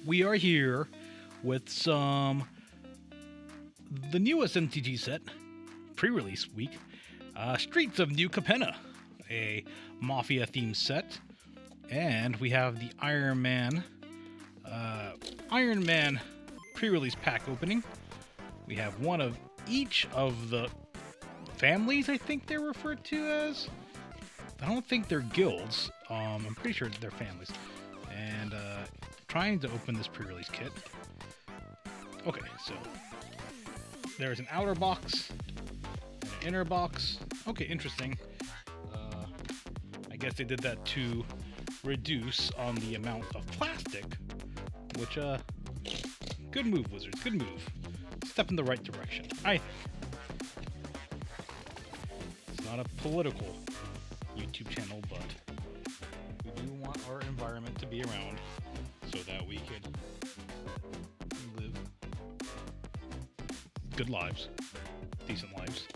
we are here with the newest MTG set, pre-release week, Streets of New Capenna, a Mafia-themed set, and we have the Iron Man pre-release pack opening. We have one of each of the families, I think they're referred to as. I don't think they're guilds. I'm pretty sure they're families. And trying to open this pre-release kit. Okay, so there's an outer box and an inner box. Okay, interesting. I guess they did that to reduce on the amount of plastic, which good move, Wizards. Good move. Step in the right direction, I think. It's not a political YouTube channel, but we do want our environment to be around so that we could live good lives, decent lives,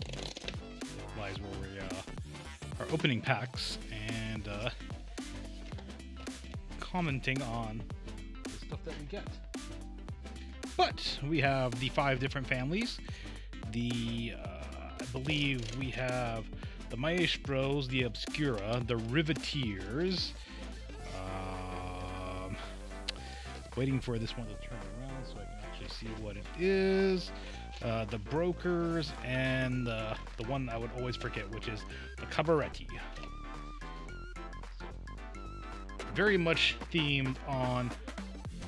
lives where we are opening packs and commenting on the stuff that we get. But we have the 5 different families. I believe we have the Maestros, the Obscura, the Riveteers. Waiting for this one to turn around so I can actually see what it is. The Brokers, and the one I would always forget, which is the Cabaretti. Very much themed on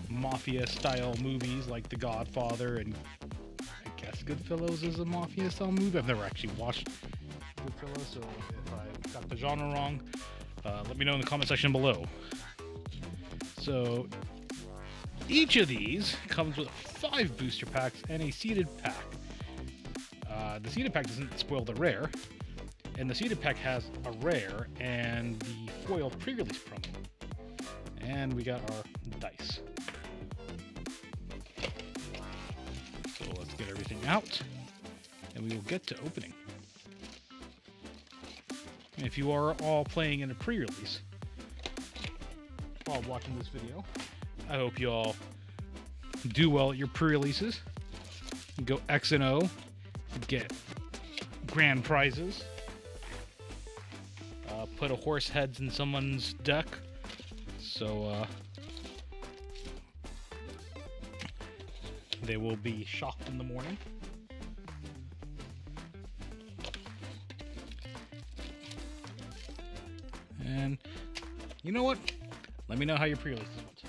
Mafia-style movies like The Godfather, and I guess Goodfellas is a Mafia-style movie. I've never actually watched Goodfellas, so if I got the genre wrong, let me know in the comment section below. So each of these comes with 5 booster packs and a seeded pack. The seeded pack doesn't spoil the rare, and the seeded pack has a rare and the foil pre-release promo. And we got our dice. So let's get everything out, and we will get to opening. If you are all playing in a pre-release while watching this video, I hope you all do well at your pre-releases. Go X and O, get grand prizes. Put a horse heads in someone's deck, so they will be shocked in the morning. And you know what? Let me know how your pre-releases went.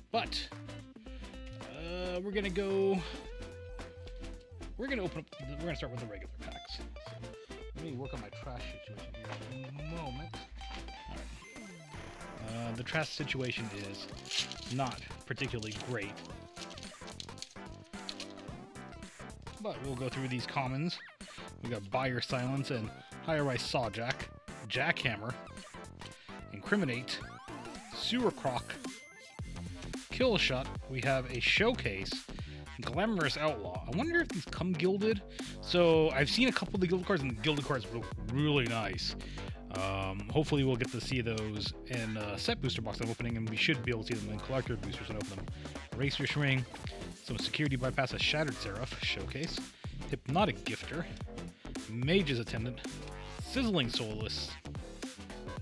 But we're gonna start with the regular packs. So let me work on my trash situation here in a moment. Alright. The trash situation is not particularly great, but we'll go through these commons. We got Buyer Silence and High-Rise Sawjack, Jackhammer, Incriminate, Sewer Croc, Kill Shot. We have a Showcase, Glamorous Outlaw. I wonder if these come gilded. So I've seen a couple of the gilded cards, and the gilded cards look really nice. Hopefully we'll get to see those in set booster box I'm opening, and we should be able to see them in collector boosters and open them. Racer's Ring, some Security Bypass, a Shattered Seraph, Showcase, Hypnotic Gifter, Mage's Attendant, Sizzling Soulless,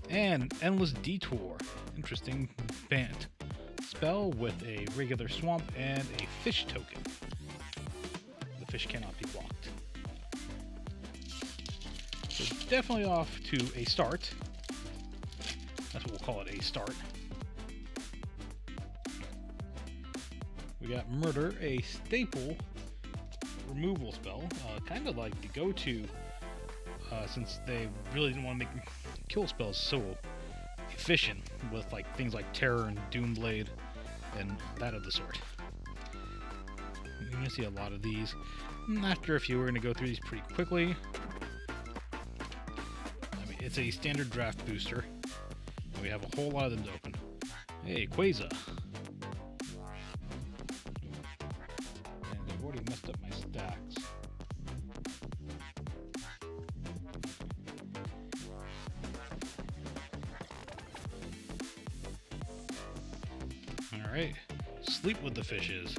and Endless Detour. Interesting band. Spell with a regular swamp and a fish token. The fish cannot be blocked. So definitely off to a start. That's what we'll call it, a start. We got Murder, a staple removal spell. Kind of like the go-to, since they really didn't want to make kill spells so efficient with like things like Terror and Doomblade and that of the sort. You're going to see a lot of these. After a few, we're going to go through these pretty quickly. I mean, it's a standard draft booster, and we have a whole lot of them to open. Hey, Quasar. And I've already messed up my stacks. Alright, Sleep with the Fishes,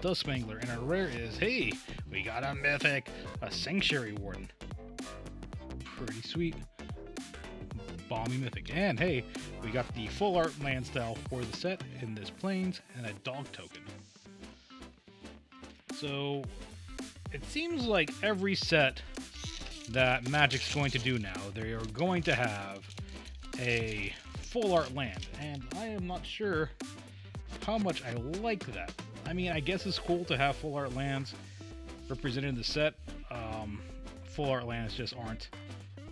Dust Mangler, and our rare is, hey, we got a mythic, a Sanctuary Warden. Pretty sweet. Balmy mythic. And hey, we got the full art land style for the set in this Plains and a dog token. So it seems like every set that Magic's going to do now, they are going to have a full art land, and I am not sure how much I like that. I mean, I guess it's cool to have full art lands represented in the set. Full art lands just aren't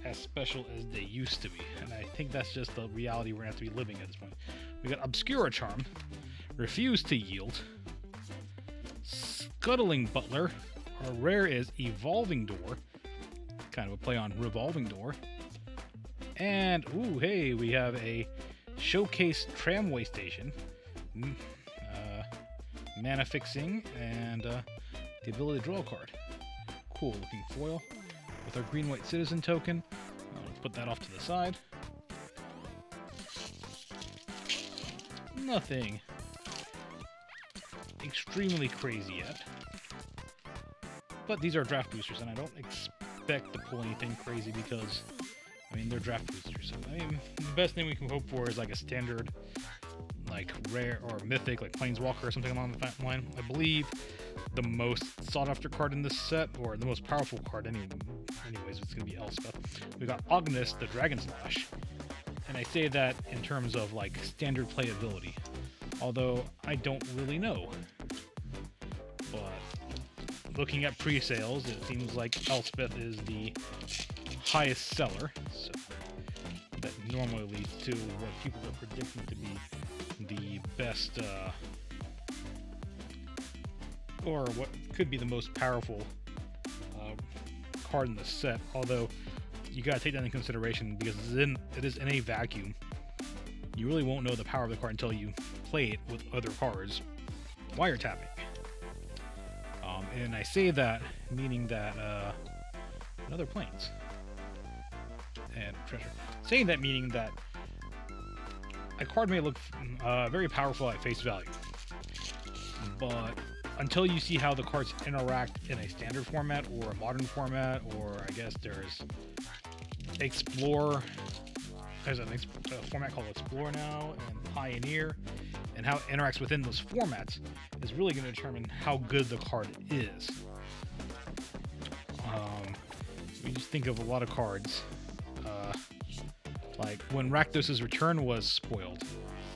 as special as they used to be, and I think that's just the reality we're gonna have to be living at this point. We got Obscura Charm, Refuse to Yield, Scuttling Butler, our rare is Evolving Door, kind of a play on Revolving Door, and ooh, hey, we have a Showcase Tramway Station, Mana Fixing, and the ability to draw a card. Cool looking foil with our green-white citizen token. I'll put that off to the side. Nothing extremely crazy yet. But these are draft boosters, and I don't expect to pull anything crazy because, I mean, they're draft boosters. I mean, the best thing we can hope for is like a standard, like rare or mythic, like Planeswalker or something along that line. I believe the most sought-after card in this set, or the most powerful card anyways, it's going to be Elspeth. We got Ognis, the Dragon Slash, and I say that in terms of like standard playability, although I don't really know. But looking at pre-sales, it seems like Elspeth is the highest seller, so that normally leads to what people are predicting to be the best, or what could be the most powerful card in the set, although you gotta take that into consideration because it is in a vacuum. You really won't know the power of the card until you play it with other cards wiretapping. And I say that meaning that another Plains and treasure. Saying that meaning that a card may look very powerful at face value, but until you see how the cards interact in a standard format or a modern format, or I guess there's Explore, there's a format called Explore now, and Pioneer, and how it interacts within those formats is really going to determine how good the card is. We just think of a lot of cards, like when Rakdos' Return was spoiled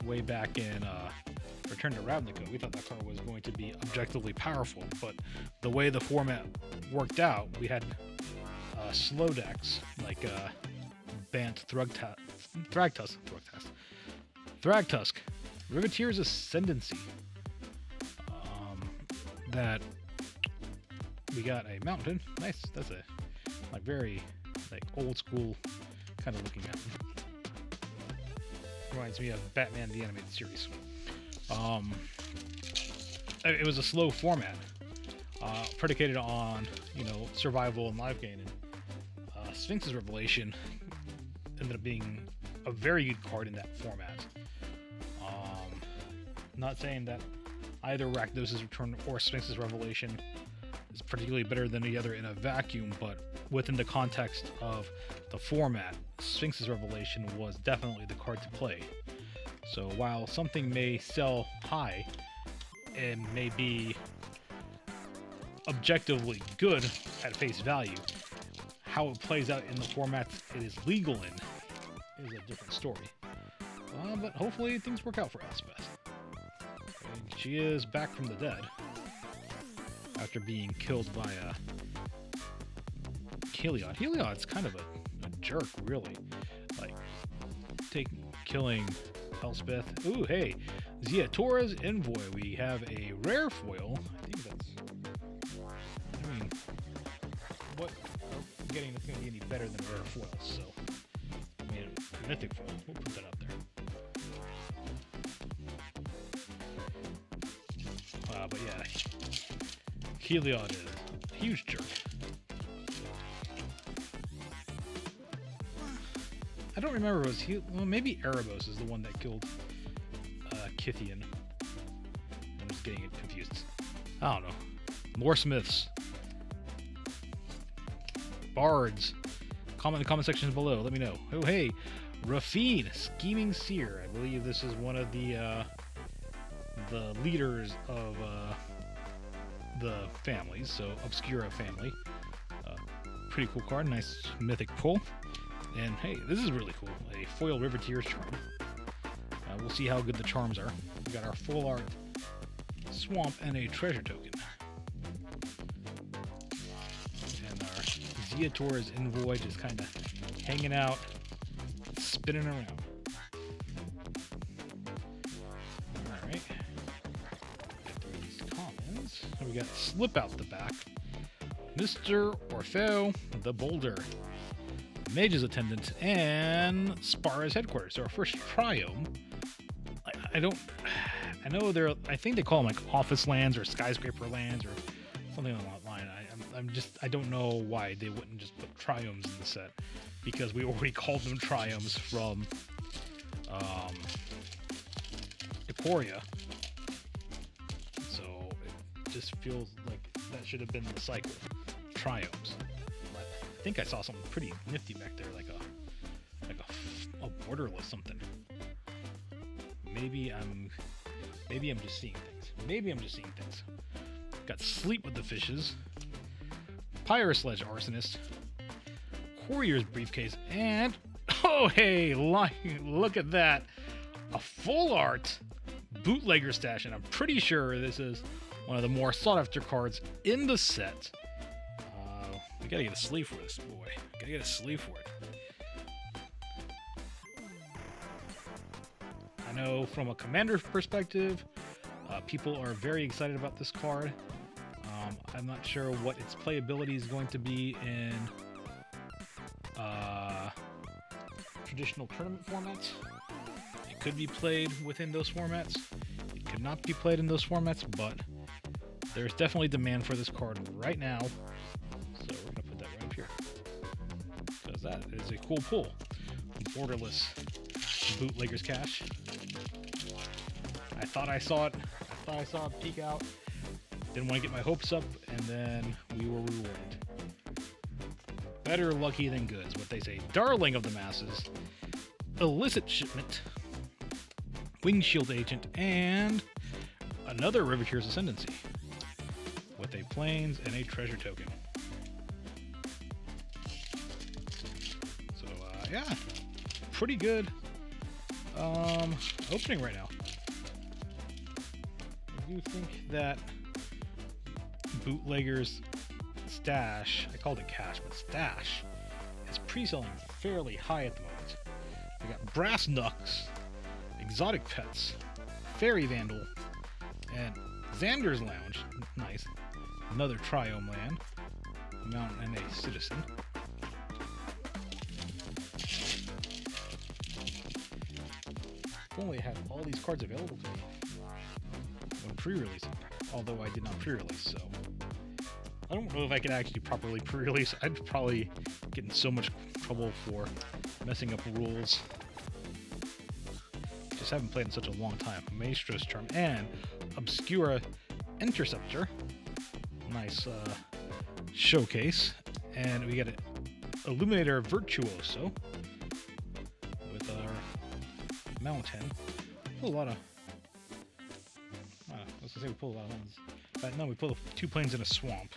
way back in Return to Ravnica, we thought that card was going to be objectively powerful, but the way the format worked out, we had slow decks like Bant Thragtusk, Riveteer's Ascendancy, that we got a mountain. Nice, that's a like very like old school kind of looking mountain. Reminds me of Batman the Animated Series. It was a slow format, predicated on, you know, survival and life gain, and Sphinx's Revelation ended up being a very good card in that format. Not saying that either Rakdos' Return or Sphinx's Revelation is particularly better than the other in a vacuum, but within the context of the format, Sphinx's Revelation was definitely the card to play. So while something may sell high and may be objectively good at face value, how it plays out in the formats it is legal in is a different story. But hopefully things work out for Elspeth. She is back from the dead after being killed by Heliod. Heliod's kind of a jerk, really. Like, killing Elspeth. Ooh, hey, Zia Torres Envoy. We have a rare foil. I think that's... I mean, what I'm getting that's going to be any better than a rare foil, so... I mean, a mythic foil. We'll put that up there. But yeah, Heliod is a huge jerk. I don't remember if it was maybe Erebos is the one that killed Kithian. getting it confused. I don't know. More Smiths. Bards. Comment in the comment sections below. Let me know. Oh, hey. Rafine. Scheming Seer. I believe this is one of the leaders of the families. So, Obscura family. Pretty cool card. Nice mythic pull. And, hey, this is really cool. A foil Riveteer's Charm. We'll see how good the charms are. We got our full art Swamp and a treasure token. And our Zeator's Envoy just kind of hanging out, spinning around. Alright. Get through these commons. And we got Slip Out the back. Mr. Orfeo the Boulder. Mage's Attendant, and Spara's Headquarters. So our first Triome. I know I think they call them like office lands or skyscraper lands or something along that line. I don't know why they wouldn't just put Triomes in the set, because we already called them Triomes from Ikoria. So it just feels like that should have been the cycle. Triomes. But I think I saw something pretty nifty back there, like a borderless something. Maybe I'm just seeing things. Got Sleep with the Fishes, Pirate Sledge Arsonist, Courier's Briefcase, and oh hey, look at that, a full art Bootlegger Stash, and I'm pretty sure this is one of the more sought after cards in the set. We gotta get a sleeve for this boy. Gotta get a sleeve for it. I know from a commander perspective, people are very excited about this card. I'm not sure what its playability is going to be in traditional tournament formats. It could be played within those formats. It could not be played in those formats, but there's definitely demand for this card right now. So we're going to put that right up here, because that is a cool pull. Borderless Bootlegger's Cache. I thought I saw it peek out. Didn't want to get my hopes up, and then we were rewarded. Better lucky than good is what they say. Darling of the Masses, Illicit Shipment, Windshield Agent, and another Riveteer's Ascendancy with a Plains and a Treasure Token. So, yeah, pretty good opening right now. I do think that Bootlegger's stash, I called it cash, but stash, is pre-selling fairly high at the moment. We got Brass Knucks, Exotic Pets, Fairy Vandal, and Xander's Lounge. Nice. Another Triome land, a Mountain, and a Citizen. If only I had all these cards available to me when pre-releasing, although I did not pre-release, so I don't know if I could actually properly pre-release. I'd probably get in so much trouble for messing up rules. Just haven't played in such a long time. Maestro's Charm and Obscura Interceptor. Nice showcase. And we got an Illuminator Virtuoso with our Mountain. Pull a lot of... I was going to say we pull a lot of ones. But no, we pull 2 plains in a swamp.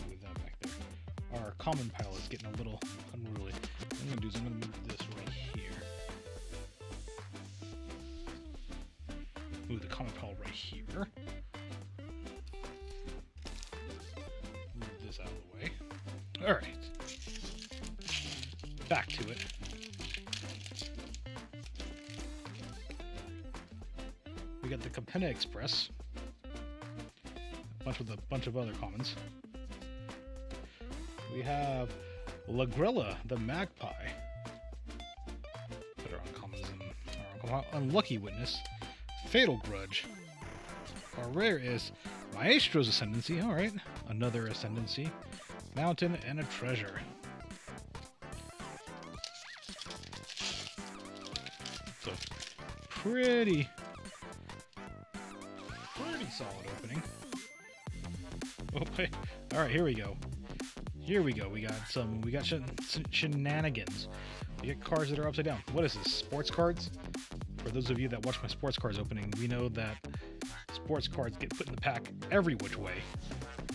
Move that back there. Our common pile is getting a little unruly. What I'm going to do is I'm going to move this right here. Move the common pile right here. Move this out of the way. Alright. Back to it. We got the Capenna Express, a bunch of other commons. We have Lagrella the Magpie. Better uncommons than our Unlucky Witness. Fatal Grudge. Our rare is Maestro's Ascendancy. Alright, another Ascendancy. Mountain and a Treasure. So, pretty solid opening. Okay. All right, here we go. Here we go. We got shenanigans. We get cards that are upside down. What is this? Sports cards? For those of you that watch my sports cards opening, we know that sports cards get put in the pack every which way.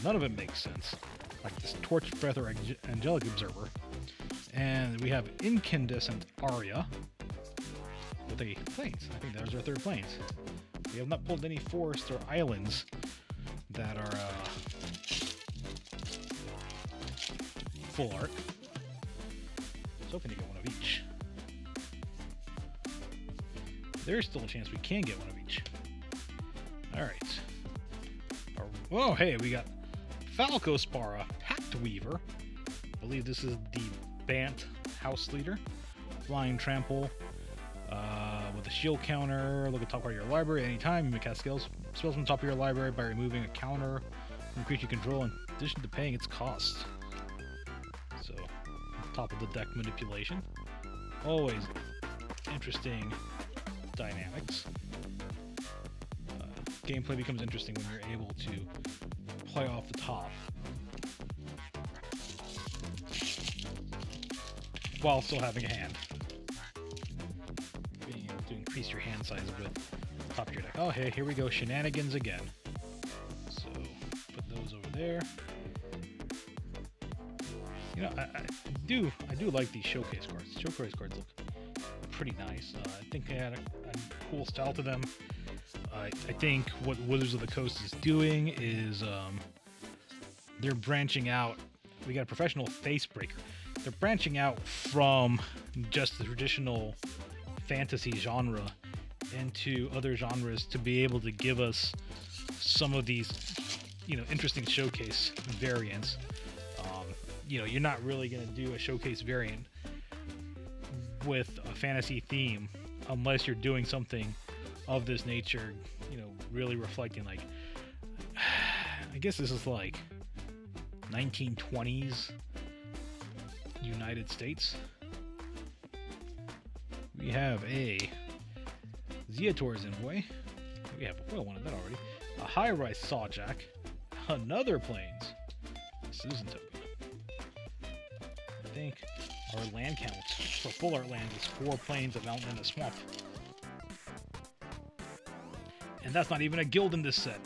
None of it makes sense. Like this Torch Breath or Angelic Observer. And we have Incandescent Aria with a plains. I think that was our third plains. We have not pulled any forests or islands that are full art. So hoping to get one of each. There's still a chance we can get one of each. Alright. Whoa, hey, we got Falcospara, Pact Weaver. I believe this is the Bant House Leader. Flying Trample. With a shield counter, look at top part of your library anytime. You may cast spells from the top of your library by removing a counter from a creature you control in addition to paying its cost. So, top of the deck manipulation. Always interesting dynamics. Gameplay becomes interesting when you're able to play off the top while still having a hand. Being able to increase your hand size with the top of your deck. Oh, hey, here we go. Shenanigans again. So, put those over there. You know, I do like these showcase cards. Showcase cards look pretty nice. I think they had a cool style to them. I think what Wizards of the Coast is doing is they're branching out. We got a professional face breaker. They're branching out from just the traditional fantasy genre into other genres to be able to give us some of these, interesting showcase variants. You're not really going to do a showcase variant with a fantasy theme unless you're doing something of this nature, really reflecting like, I guess this is like 1920s United States. We have a Zeator's Envoy. We have one of that already. A high-rise Sawjack. Another Plains. Susan token. I think our land count for full art land is 4 plains, a mountain, and a swamp. And that's not even a guild in this set.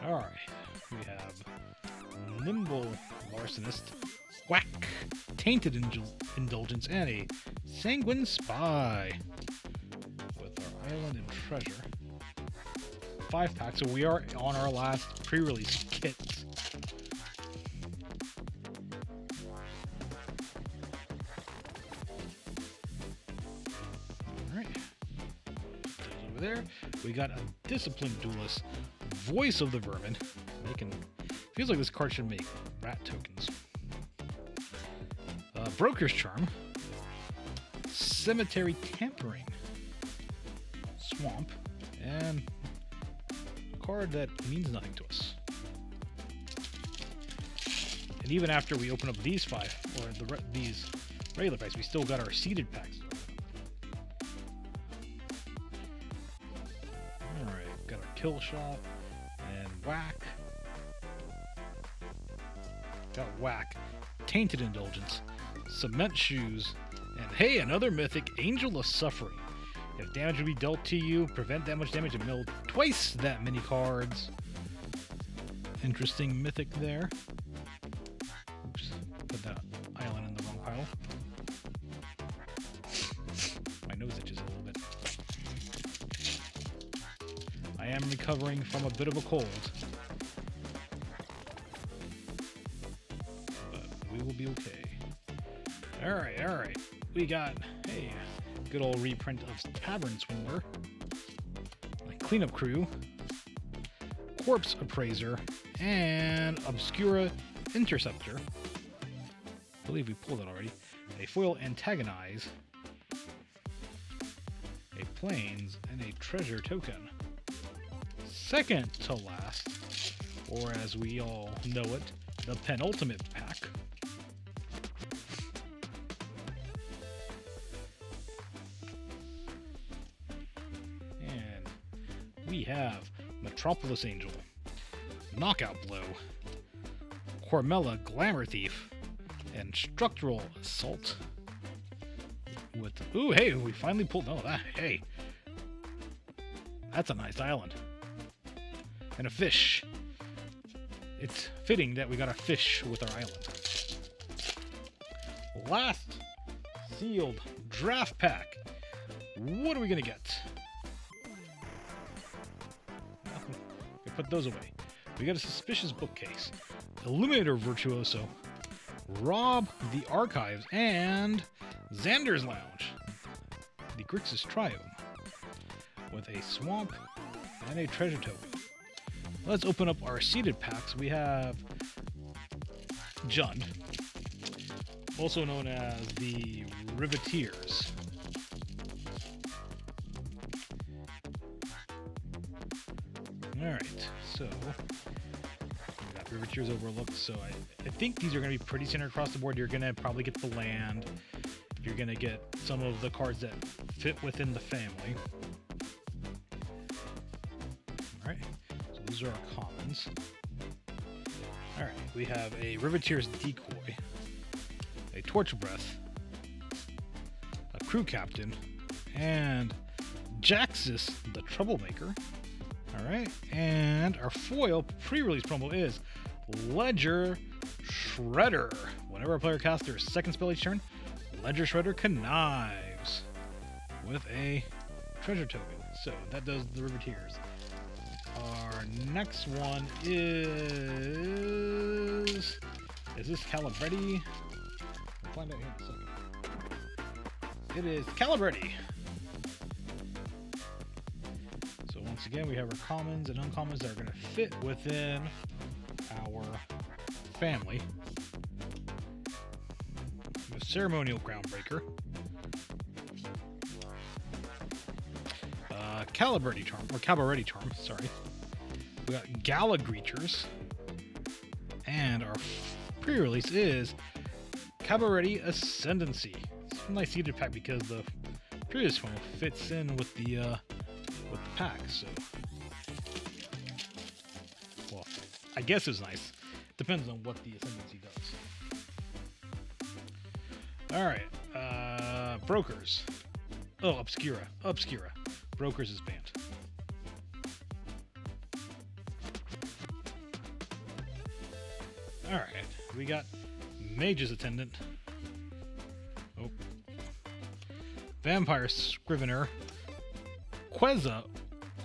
Alright, we have Nimble Larcenist, Whack, Tainted Indulgence, and a Sanguine Spy with our Island and Treasure. 5-pack, so we are on our last pre-release kits. Alright. Over there, we got a Disciplined Duelist, Voice of the Vermin. Feels like this card should make rat tokens. Broker's Charm, Cemetery Tampering, Swamp, and a card that means nothing to us. And even after we open up these 5, or these regular packs, we still got our seeded packs. Alright, got our Kill Shot, and Whack. Got Whack, Tainted Indulgence, Cement Shoes, and hey, another mythic, Angel of Suffering. If damage will be dealt to you, prevent that much damage and mill twice that many cards. Interesting mythic there. Oops, put that island in the wrong pile. My nose itches a little bit. I am recovering from a bit of a cold. But we will be okay. Alright. We got, hey, good old reprint of Tavern Swindler, Cleanup Crew, Corpse Appraiser, and Obscura Interceptor. I believe we pulled that already. A Foil Antagonize, a Plains, and a Treasure Token. Second to last, or as we all know it, the penultimate pack. we have Metropolis Angel, Knockout Blow, Hormella Glamour Thief, and Structural Assault. With ooh, hey, we finally pulled. Oh, that hey, that's a nice island. And a fish. It's fitting that we got a fish with our island. Last sealed draft pack. What are we gonna get? Nothing. We put those away. We got a suspicious bookcase, Illuminator Virtuoso, Rob the Archives, and Xander's Lounge, the Grixis Triome, with a swamp and a treasure token. Let's open up our seeded packs. We have Jund, also known as the Riveteers. Alright, so we got Riveteers overlooked, so I think these are going to be pretty standard across the board. You're going to probably get the land. You're going to get some of the cards that fit within the family. Alright, so those are our commons. Alright, we have a Riveteer's Decoy, a Torch Breath, a Crew Captain, and Jaxus the Troublemaker. Alright, and our foil pre-release promo is Ledger Shredder. Whenever a player casts their second spell each turn, Ledger Shredder connives with a treasure token. So that does the Riveteers. Our next one is this Calibretti? We'll find out here in a second. It is Calibretti. So once again, we have our commons and uncommons that are going to fit within our family. The Ceremonial Groundbreaker, Calibretti Charm, sorry. We got Galagreatures, and our pre-release is Cabaretti Ascendancy. It's a nice seeded pack because the previous one fits in with the pack. So, well, I guess it's nice. Depends on what the Ascendancy does. All right, Brokers. Oh, Obscura. Brokers is banned. Alright, we got Mage's Attendant. Oh. Vampire Scrivener. Queza,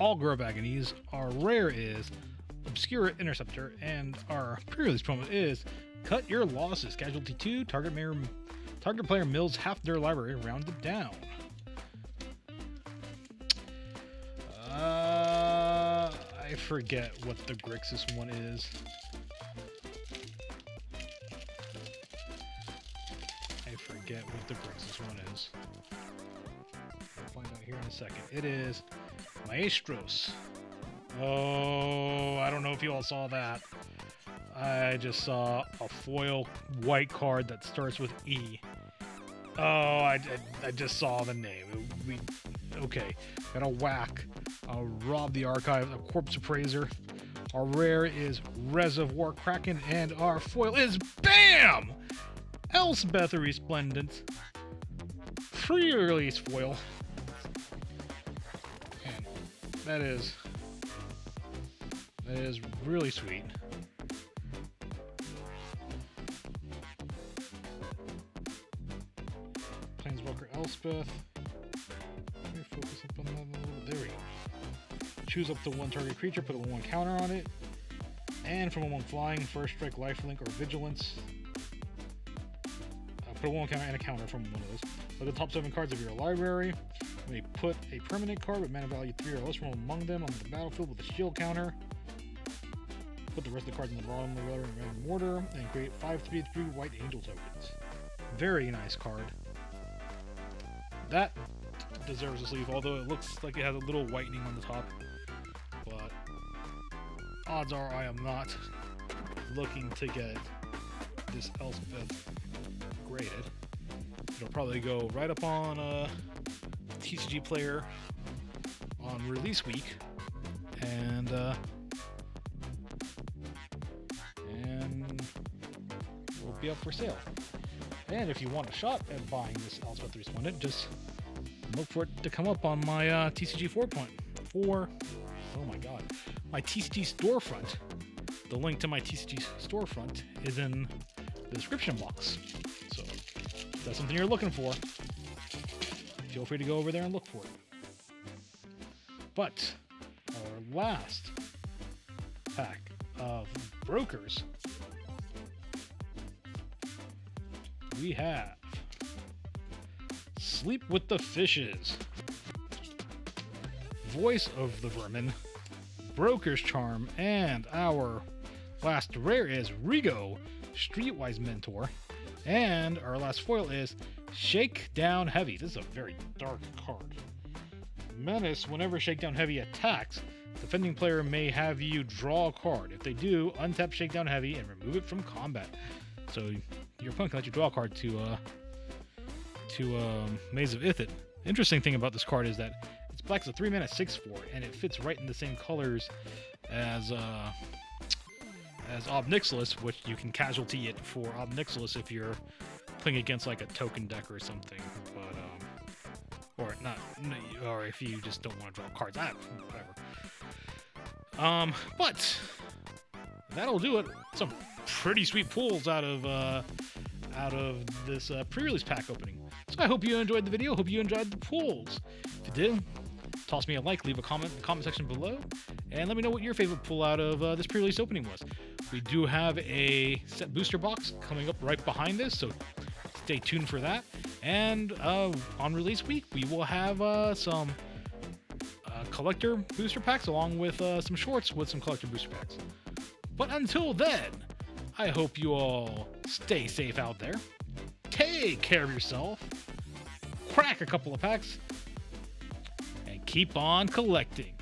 Algor Agonies. Our rare is Obscura Interceptor. And our pre-release promo is Cut Your Losses. Casualty 2. Target player mills half their library rounded down. I forget what the Grixis one is. I'll find out here in a second. It is Maestros. Oh, I don't know if you all saw that. I just saw a foil white card that starts with E. Oh, I just saw the name. Okay, got a whack. Rob the Archive, a Corpse Appraiser. Our rare is Reservoir Kraken, and our foil is BAM! Elspeth Resplendent. Pre-release foil. Man, that is really sweet. Planeswalker Elspeth. Let me focus up on that a little bit. There we go. Choose up to one target creature, put a 1/1 counter on it. And from a 1 flying, first strike, lifelink, or vigilance. Put a 1 counter and a counter from one of those. Look at the top 7 cards of your library. You may put a permanent card with mana value 3 or less from among them onto the battlefield with a shield counter. Put the rest of the cards in the bottom of the library in random order, and create 5 3/3 white angel tokens. Very nice card. That deserves a sleeve, although it looks like it has a little whitening on the top. But odds are I am not looking to get this Elspeth graded. It'll probably go right up on TCG Player on release week and will be up for sale. And if you want a shot at buying this Elspeth Resplendent, just look for it to come up on my TCG 4.4. Oh my god. My TCG storefront. The link to my TCG storefront is in the description box. So if that's something you're looking for, feel free to go over there and look for it. But our last pack of brokers, we have Sleep with the Fishes, Voice of the Vermin, Broker's Charm, and our last rare is Rigo, Streetwise Mentor, and our last foil is Shake Down Heavy. This is a very dark card. Menace, whenever Shakedown Heavy attacks, defending player may have you draw a card. If they do, untap Shakedown Heavy and remove it from combat. So your opponent can let you draw a card to Maze of Ithid. Interesting thing about this card is that it's black as a 3-mana 6/4, and it fits right in the same colors as Ob Nixilis, which you can casualty it for Ob Nixilis if you're playing against like a token deck or something. But or if you just don't want to draw cards. Whatever. But that'll do it. Some pretty sweet pulls out of this pre-release pack opening. So I hope you enjoyed the video. Hope you enjoyed the pulls. If you did, toss me a like, leave a comment in the comment section below, and let me know what your favorite pull out of this pre-release opening was. We do have a set booster box coming up right behind this, so stay tuned for that. And on release week, we will have some collector booster packs along with some shorts with some collector booster packs. But until then, I hope you all stay safe out there. Take care of yourself. Crack a couple of packs. And keep on collecting.